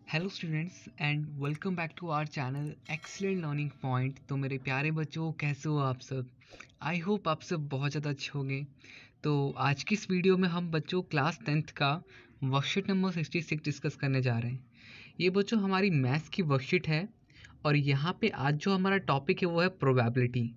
Hello students and welcome back to our channel excellent learning point. तो मेरे प्यारे बच्चों, कैसे हो आप सब? आई होप आप सब बहुत ज़्यादा अच्छे होंगे। तो आज की इस वीडियो में हम बच्चों क्लास 10th का वर्कशीट नंबर 66 डिस्कस करने जा रहे हैं। ये बच्चों हमारी मैथ्स की वर्कशीट है और यहाँ पे आज जो हमारा टॉपिक है वो है प्रोबेबिलिटी।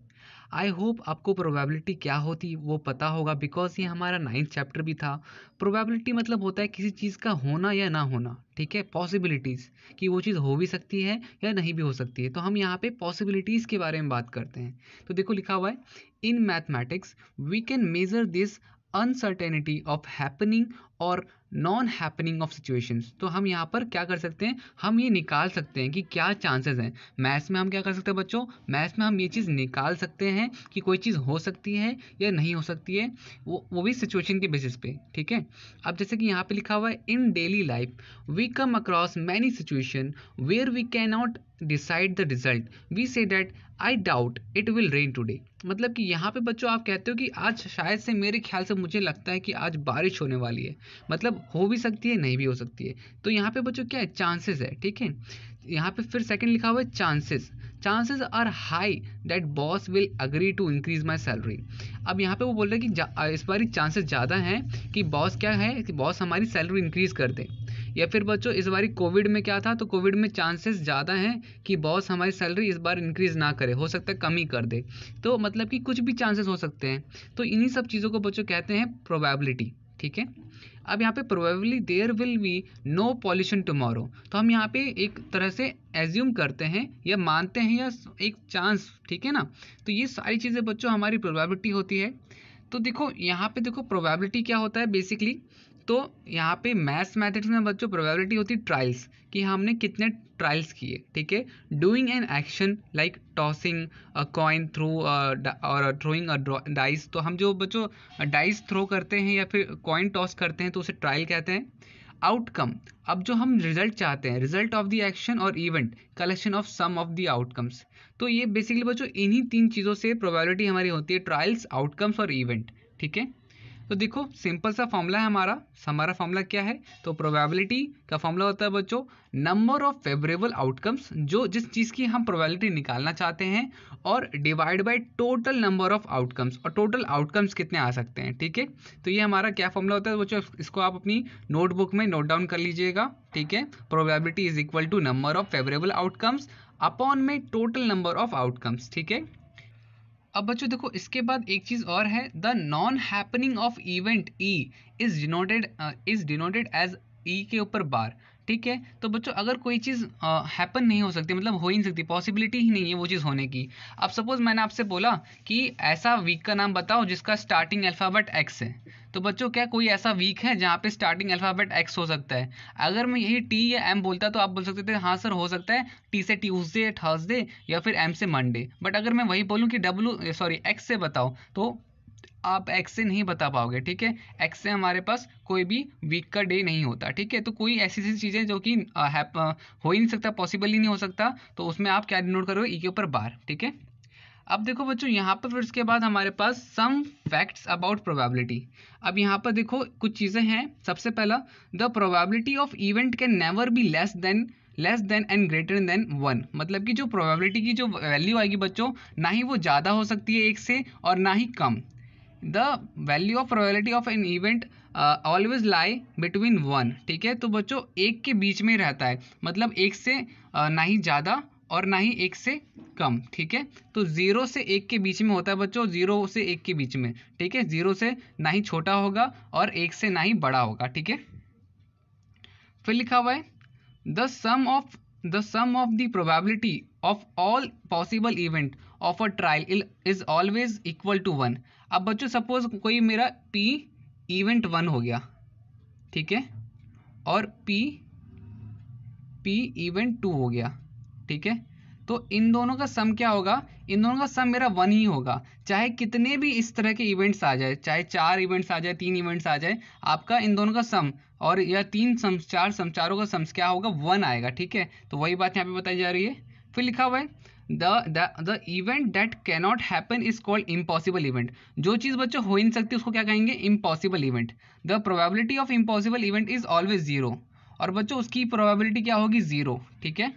आई होप आपको प्रोबेबिलिटी क्या होती वो पता होगा, बिकॉज ये हमारा 9th चैप्टर भी था। प्रोबेबिलिटी मतलब होता है किसी चीज़ का होना या ना होना, ठीक है, पॉसिबिलिटीज़ कि वो चीज़ हो भी सकती है या नहीं भी हो सकती है। तो हम यहाँ पे पॉसिबिलिटीज़ के बारे में बात करते हैं। तो देखो लिखा हुआ है, in mathematics we can measure this uncertainty of happening और नॉन हैपनिंग ऑफ सिचुएशंस। तो हम यहाँ पर क्या कर सकते हैं, हम ये निकाल सकते हैं कि क्या चांसेस हैं। मैथ्स में हम क्या कर सकते हैं बच्चों, मैथ्स में हम ये चीज़ निकाल सकते हैं कि कोई चीज़ हो सकती है या नहीं हो सकती है, वो भी सिचुएशन के बेसिस पे, ठीक है। अब जैसे कि यहाँ पे लिखा हुआ है, in daily life we come across many situation where we can not decide the result, we say that I doubt it will rain today. मतलब कि यहाँ पे बच्चों आप कहते हो कि आज शायद से, मेरे ख्याल से मुझे लगता है कि आज बारिश होने वाली है। मतलब हो भी सकती है, नहीं भी हो सकती है। तो यहाँ पे बच्चों क्या है, चांसेस है, ठीक है। यहाँ पे फिर सेकंड लिखा हुआ है, chances chances are high that boss will agree to increase my salary. अब यहाँ पे वो बोल रहे हैं कि इस बार चांसेस ज़्यादा हैं कि बॉस क्या है, कि बॉस हमारी सैलरी इंक्रीज कर दे। या फिर बच्चों इस बार कोविड में क्या था, तो कोविड में चांसेस ज़्यादा हैं कि बॉस हमारी सैलरी इस बार इंक्रीज ना करे, हो सकता है कम ही कर दे। तो मतलब कि कुछ भी चांसेस हो सकते हैं। तो इन्हीं सब चीज़ों को बच्चों कहते हैं प्रोबेबिलिटी, ठीक है। अब यहाँ पे probably there will be no pollution tomorrow. तो हम यहाँ पे एक तरह से एज्यूम करते हैं या मानते हैं या एक चांस, ठीक है ना। तो ये सारी चीज़ें बच्चों हमारी प्रोबेबिलिटी होती है। तो देखो यहाँ पे देखो प्रोबेबिलिटी क्या होता है बेसिकली। तो यहाँ पे मैथ्स मैथड्स में बच्चों प्रोबेबिलिटी होती है ट्रायल्स, कि हमने कितने ट्रायल्स किए, ठीक है। Doing an action like tossing a coin through और थ्रोइंग अ डाइस। तो हम जो बच्चों डाइस थ्रो करते हैं या फिर कॉइन टॉस करते हैं तो उसे ट्रायल कहते हैं। आउटकम, अब जो हम रिजल्ट चाहते हैं, रिजल्ट ऑफ द एक्शन और event, collection of some of the outcomes. तो ये बेसिकली बच्चों इन्हीं तीन चीज़ों से प्रोबेबिलिटी हमारी होती है, ट्रायल्स, आउटकम्स और इवेंट, ठीक है। तो देखो सिंपल सा फॉर्मूला है हमारा फॉर्मूला क्या है, तो प्रोबेबिलिटी का फॉर्मूला होता है बच्चों, नंबर ऑफ फेवरेबल आउटकम्स, जो जिस चीज़ की हम प्रोबेबिलिटी निकालना चाहते हैं, और divide by total number of outcomes, और टोटल आउटकम्स कितने आ सकते हैं, ठीक है। तो ये हमारा क्या फॉर्मूला होता है बच्चों, इसको आप अपनी नोटबुक में नोट डाउन कर लीजिएगा, ठीक है। Probability is equal to number of favourable outcomes upon में टोटल नंबर ऑफ आउटकम्स, ठीक है। अब बच्चों देखो इसके बाद एक चीज और है, the non happening of event E is denoted as E के ऊपर बार, ठीक है। तो बच्चों अगर कोई चीज़ हैपन नहीं हो सकती, मतलब हो ही नहीं सकती, पॉसिबिलिटी ही नहीं है वो चीज़ होने की। अब सपोज मैंने आपसे बोला कि ऐसा वीक का नाम बताओ जिसका स्टार्टिंग अल्फ़ाबेट एक्स है। तो बच्चों क्या कोई ऐसा वीक है जहाँ पे स्टार्टिंग अल्फ़ाबेट एक्स हो सकता है? अगर मैं यही टी या एम बोलता तो आप बोल सकते थे हाँ सर हो सकता है, टी से ट्यूसडे थर्सडे या फिर एम से मंडे। बट अगर मैं वही बोलूँ कि एक्स से बताओ, तो आप एक्स से नहीं बता पाओगे, ठीक है। एक्स से हमारे पास कोई भी वीक का डे नहीं होता, ठीक है। तो कोई ऐसी ऐसी चीज़ें जो कि हो ही नहीं सकता, पॉसिबल ही नहीं हो सकता, तो उसमें आप क्या डिनोट करोगे, ई के ऊपर बार, ठीक है। अब देखो बच्चों यहाँ पर फिर उसके बाद हमारे पास सम फैक्ट्स अबाउट प्रोबेबिलिटी। अब यहाँ पर देखो कुछ चीज़ें हैं। सबसे पहला, the probability of event can never be less than and greater than 1। मतलब कि जो प्रोबेबिलिटी की जो वैल्यू आएगी बच्चों, ना ही वो ज़्यादा हो सकती है एक से और ना ही कम। The value of probability of an event always lie between 1, ठीक है। तो बच्चों एक के बीच में रहता है, मतलब एक से ना ही ज़्यादा और ना ही एक से कम, ठीक है। तो 0 से 1 के बीच में होता है बच्चों, 0 से 1 के बीच में, ठीक है। 0 से ना ही छोटा होगा और 1 से ना ही बड़ा होगा, ठीक है। फिर लिखा हुआ है, the sum of the probability of all possible event of a trial is always equal to 1। अब बच्चों सपोज कोई मेरा पी इवेंट 1 हो गया, ठीक है, और पी इवेंट 2 हो गया, ठीक है। तो इन दोनों का सम क्या होगा, इन दोनों का सम मेरा 1 ही होगा। चाहे कितने भी इस तरह के इवेंट्स आ जाए, चाहे 4 इवेंट्स आ जाए, 3 इवेंट्स आ जाए, आपका इन दोनों का सम और या 3 सम 4 सम, चारों का सम क्या होगा, 1 आएगा, ठीक है। तो वही बात यहाँ पे बताई जा रही है। फिर लिखा हुआ है, the event that cannot happen is called impossible event. जो चीज़ बच्चों हो ही नहीं सकती उसको क्या कहेंगे, impossible event. The probability of impossible event is always 0। और बच्चों उसकी प्रोबेबिलिटी क्या होगी 0, ठीक है।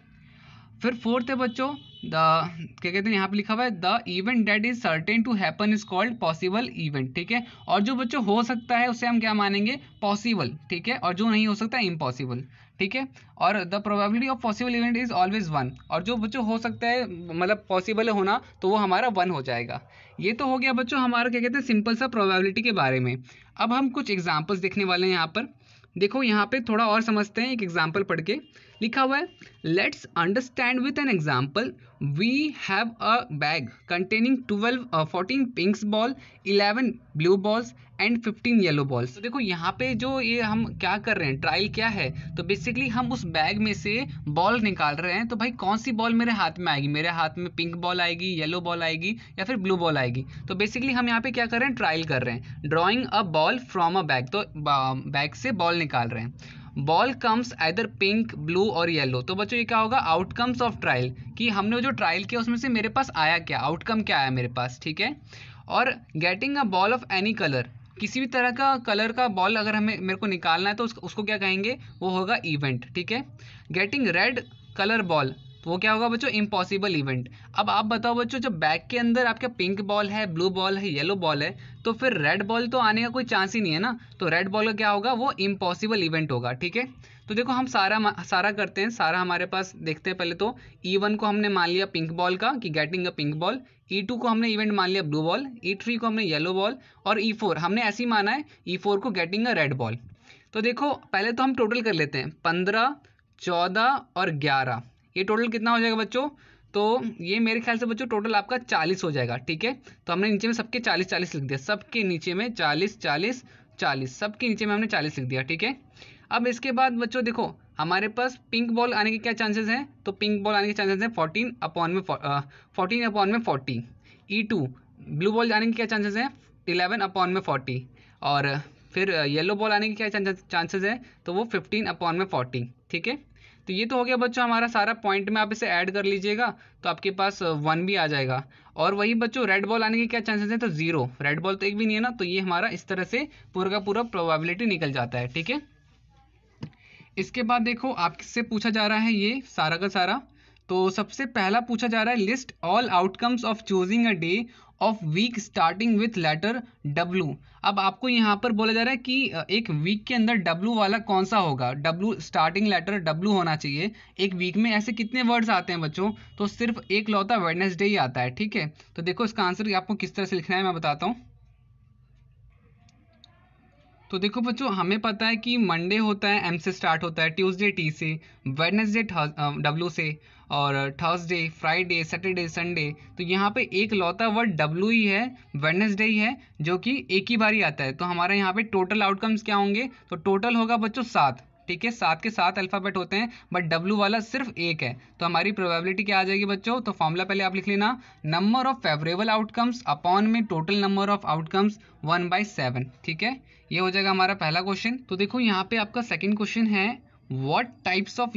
फिर फोर्थ है बच्चों क्या कहते हैं, यहाँ पे लिखा हुआ है the event that is certain to happen is called possible event, ठीक है। और जो बच्चों हो सकता है उसे हम क्या मानेंगे, पॉसिबल, ठीक है। और जो नहीं हो सकता इम्पॉसिबल, ठीक है। और the probability of possible event is always 1, और जो बच्चों हो सकता है मतलब पॉसिबल होना तो वो हमारा 1 हो जाएगा। ये तो हो गया बच्चों हमारा क्या कहते हैं सिंपल सा प्रोबेबिलिटी के बारे में। अब हम कुछ एग्जाम्पल्स देखने वाले हैं यहाँ पर। देखो यहाँ पे थोड़ा और समझते हैं, एक एग्जाम्पल पढ़ के। लिखा हुआ है let's understand with an example we have a bag containing 14 pinks ball, 11 blue balls and 15 yellow balls. तो देखो यहाँ पे जो ये हम क्या कर रहे हैं, ट्रायल क्या है, तो बेसिकली हम उस बैग में से बॉल निकाल रहे हैं। तो भाई कौन सी बॉल मेरे हाथ में आएगी, मेरे हाथ में पिंक बॉल आएगी, येलो बॉल आएगी या फिर ब्लू बॉल आएगी। तो बेसिकली हम यहाँ पे क्या कर रहे हैं, ट्रायल कर रहे हैं, drawing a ball from a bag. तो बैग से बॉल निकाल रहे हैं। Ball comes either pink, blue और येलो। तो बच्चों ये क्या होगा, आउटकम्स ऑफ ट्रायल, कि हमने जो ट्रायल किया उसमें से मेरे पास आया क्या, आउटकम क्या आया मेरे पास, ठीक है। और getting a ball of any colour, किसी भी तरह का कलर का बॉल अगर हमें मेरे को निकालना है तो उसको क्या कहेंगे, वो होगा इवेंट, ठीक है। गेटिंग रेड कलर बॉल, तो वो क्या होगा बच्चों, इम्पॉसिबल इवेंट। अब आप बताओ बच्चों, जब बैग के अंदर आपका पिंक बॉल है, ब्लू बॉल है, येलो बॉल है, तो फिर रेड बॉल तो आने का कोई चांस ही नहीं है ना। तो रेड बॉल का क्या होगा, वो इम्पॉसिबल इवेंट होगा, ठीक है। तो देखो हम सारा करते हैं, सारा हमारे पास देखते हैं। पहले तो E1 को हमने मान लिया पिंक बॉल का, कि getting a pink ball. E2 को हमने इवेंट मान लिया ब्लू बॉल। E3 को हमने येलो बॉल। और E4 हमने ऐसे ही माना है, E4 को गेटिंग अ रेड बॉल। तो देखो पहले तो हम टोटल कर लेते हैं, 15, 14 और 11, ये टोटल कितना हो जाएगा बच्चों, तो ये मेरे ख्याल से बच्चों टोटल आपका 40 हो जाएगा, ठीक है। तो हमने नीचे में सबके 40-40 लिख दिया, सबके नीचे में 40-40-40, सबके नीचे में हमने 40 लिख दिया, ठीक है। अब इसके बाद बच्चों देखो हमारे पास पिंक बॉल आने के क्या चांसेस हैं, तो पिंक बॉल आने के चांसेस हैं 14/40। E2 ब्लू बॉल आने के क्या चांसेस हैं, 11/40। और फिर येलो बॉल आने के क्या चांसेस हैं, तो वो 15/40, ठीक है। तो ये तो हो गया बच्चों हमारा सारा पॉइंट में, आप इसे ऐड कर लीजिएगा तो आपके पास 1 भी आ जाएगा। और वही बच्चों रेड बॉल आने के क्या चांसेस हैं, तो 0, रेड बॉल तो एक भी नहीं है ना। तो ये हमारा इस तरह से पूरा का पूरा प्रोबेबिलिटी निकल जाता है, ठीक है। इसके बाद देखो आपसे पूछा जा रहा है ये सारा का सारा। तो सबसे पहला पूछा जा रहा है list all outcomes of choosing a day of week starting with letter W। अब आपको यहाँ पर बोला जा रहा है कि एक वीक के अंदर W वाला कौन सा होगा, W स्टार्टिंग लेटर W होना चाहिए। एक वीक में ऐसे कितने वर्ड्स आते हैं बच्चों, तो सिर्फ एक लौता वेडनेसडे ही आता है, ठीक है। तो देखो इसका आंसर आपको किस तरह से लिखना है मैं बताता हूँ। तो देखो बच्चों हमें पता है कि मंडे होता है M से स्टार्ट होता है, ट्यूसडे T से, वेडनेसडे W से, और थर्सडे, फ्राइडे, सैटरडे, संडे। तो यहाँ पे एक लौता वर्ड W ही है, वेडनेसडे ही है, जो कि एक ही बार ही आता है। तो हमारे यहाँ पे टोटल आउटकम्स क्या होंगे, तो टोटल होगा बच्चों 7, ठीक है। 7 के 7 अल्फ़ाबेट होते हैं, बट W वाला सिर्फ एक है। तो हमारी प्रोबेबिलिटी क्या आ जाएगी बच्चों, तो फॉर्मूला पहले आप लिख लेना, number of favourable outcomes upon में टोटल नंबर ऑफ आउटकम्स 1/7, ठीक है। ये हो जाएगा हमारा पहला क्वेश्चन। तो देखो यहाँ पे आपका सेकंड क्वेश्चन है what types of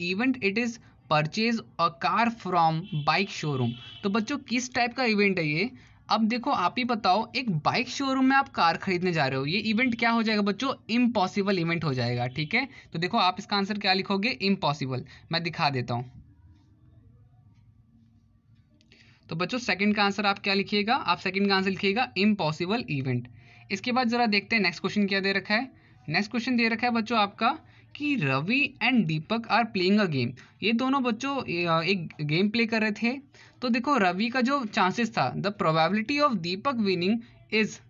event it is purchase a car from bike showroom. तो बच्चों किस टाइप का इवेंट है ये। अब देखो आप ही बताओ, एक बाइक शोरूम में आप कार खरीदने जा रहे हो, ये इवेंट क्या हो जाएगा बच्चों, इम्पॉसिबल इवेंट हो जाएगा, ठीक है। तो देखो आप इसका आंसर क्या लिखोगे, इम्पॉसिबल। मैं दिखा देता हूँ। तो बच्चों सेकंड का आंसर आप क्या लिखिएगा, आप सेकंड का आंसर लिखिएगा इम्पॉसिबल इवेंट। इसके बाद जरा देखते हैं नेक्स्ट क्वेश्चन क्या दे रखा है। नेक्स्ट क्वेश्चन दे रखा है बच्चों आपका कि Ravi and Deepak are playing a game. ये दोनों बच्चों एक गेम प्ले कर रहे थे। तो देखो रवि का जो चांसेस था, the probability of Deepak winning is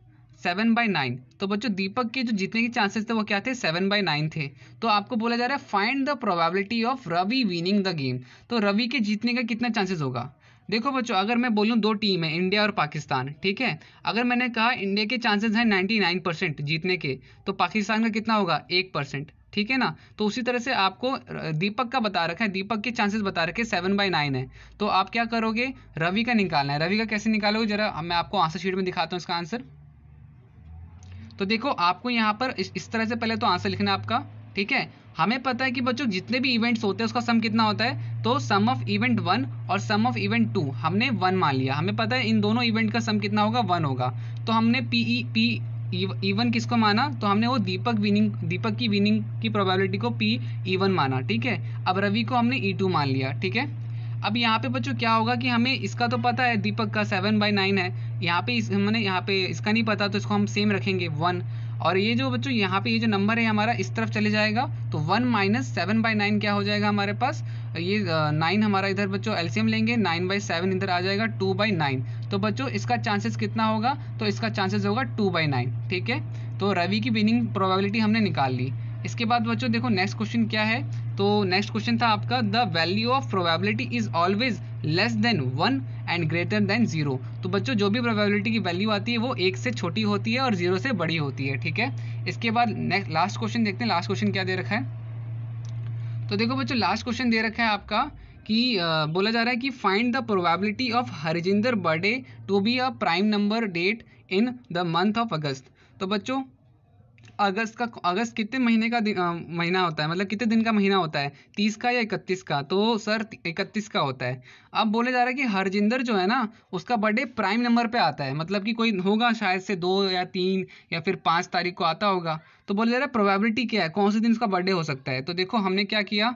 7/9। तो बच्चों दीपक के जो जीतने के चांसेस थे वो क्या थे, 7/9 थे। तो आपको बोला जा रहा है find the probability of Ravi winning the game. तो रवि के जीतने का कितना चांसेस होगा। देखो बच्चों अगर मैं बोलूँ 2 टीम है, इंडिया और पाकिस्तान, ठीक है। अगर मैंने कहा इंडिया के चांसेस हैं 99% जीतने के, तो पाकिस्तान का कितना होगा, 1%, ठीक है ना। तो उसी तरह से आपको दीपक का बता रखा है, दीपक के चांसेस बता रखे 7/9 है। तो आप क्या करोगे, रवि का निकालना है। रवि का कैसे निकालोगे, जरा मैं आपको आंसर शीट में दिखाता हूँ इसका आंसर। तो देखो आपको यहाँ पर इस तरह से पहले तो आंसर लिखना है आपका, ठीक है। हमें पता है कि बच्चों जितने भी इवेंट्स होते हैं उसका सम कितना होता है, तो सम ऑफ इवेंट 1 और सम ऑफ इवेंट 2 हमने 1 मान लिया। हमें पता है इन दोनों इवेंट का सम कितना होगा, 1 होगा। तो हमने E1 किसको माना, तो हमने वो दीपक की विनिंग की प्रोबेबिलिटी को E1 माना, ठीक है। अब रवि को हमने E2 मान लिया, ठीक है। अब यहाँ पे बच्चों क्या होगा कि हमें इसका तो पता है दीपक का 7/9 है, यहाँ पे हमने यहाँ पे इसका नहीं पता, तो इसको हम सेम रखेंगे 1। और ये जो बच्चों यहाँ पे ये जो नंबर है हमारा इस तरफ चले जाएगा, तो 1 - 7/9 क्या हो जाएगा हमारे पास, ये 9 हमारा इधर बच्चों एलसीएम लेंगे, 9/7 इधर आ जाएगा 2/9। तो बच्चों इसका चांसेस कितना होगा, तो इसका चांसेस होगा 2/9, ठीक है। तो रवि की विनिंग प्रोबेबिलिटी हमने निकाल ली। इसके बाद बच्चों देखो नेक्स्ट क्वेश्चन क्या है, तो नेक्स्ट क्वेश्चन था आपका the value of probability is always less than 1 and greater than 0। तो बच्चों जो भी प्रोबेबिलिटी की वैल्यू आती है वो 1 से छोटी होती है और 0 से बड़ी होती है, ठीक है। इसके बाद नेक्स्ट लास्ट क्वेश्चन देखते हैं, लास्ट क्वेश्चन क्या दे रखा है। तो देखो बच्चों लास्ट क्वेश्चन दे रखा है आपका कि बोला जा रहा है कि find the probability of Harjinder birthday to be a prime number date in the month of August. तो बच्चों अगस्त कितने महीने का महीना होता है, मतलब कितने दिन का महीना होता है, 30 का या 31 का, तो सर 31 का होता है। अब बोले जा रहा है कि हरजिंदर जो है ना उसका बर्थडे प्राइम नंबर पे आता है, मतलब कि कोई होगा शायद से 2 या 3 या फिर 5 तारीख को आता होगा। तो बोले जा रहा है प्रोबेबिलिटी क्या है, कौन से दिन उसका बर्थडे हो सकता है। तो देखो हमने क्या किया,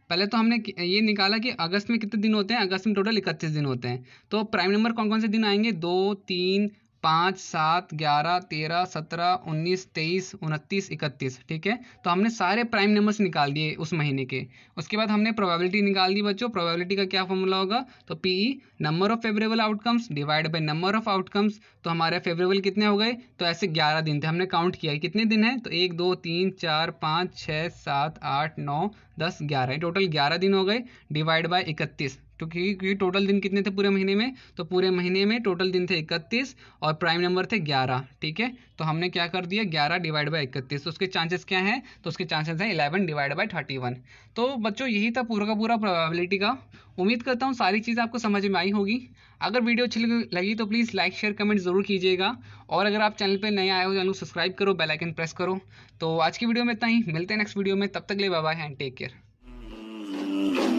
पहले तो हमने ये निकाला कि अगस्त में कितने दिन होते हैं, अगस्त में टोटल 31 दिन होते हैं। तो प्राइम नंबर कौन कौन से दिन आएंगे, 2, 3, 5, 7, 11, 13, 17, 19, 23, 29, 31, ठीक है। तो हमने सारे प्राइम नंबर्स निकाल दिए उस महीने के। उसके बाद हमने प्रोबेबिलिटी निकाल दी बच्चों। प्रोबेबिलिटी का क्या फॉर्मूला होगा, तो PE number of favourable outcomes divide by number of outcomes. तो हमारे फेवरेबल कितने हो गए, तो ऐसे 11 दिन थे, हमने काउंट किया कितने दिन है, तो 1, 2, 3, 4, 5, 6, 7, 8, 9, 10, 11, टोटल 11 दिन हो गए, डिवाइड बाय 31, क्योंकि टोटल दिन कितने थे पूरे महीने में, तो पूरे महीने में टोटल दिन थे 31 और प्राइम नंबर थे 11, ठीक है। तो हमने क्या कर दिया 11 डिवाइड बाय 31, तो उसके चांसेस क्या हैं, तो उसके चांसेस हैं 11 डिवाइड बाय 31। तो बच्चों यही था पूरा का पूरा प्रोबेबिलिटी का। उम्मीद करता हूँ सारी चीज़ आपको समझ में आई होगी। अगर वीडियो अच्छी लगी तो प्लीज़ लाइक शेयर कमेंट ज़रूर कीजिएगा, और अगर आप चैनल पर नए आए हो चैनल को सब्सक्राइब करो, बेल आइकन प्रेस करो। तो आज की वीडियो में इतना ही, मिलते हैं नेक्स्ट वीडियो में, तब तक के लिए bye bye and take care.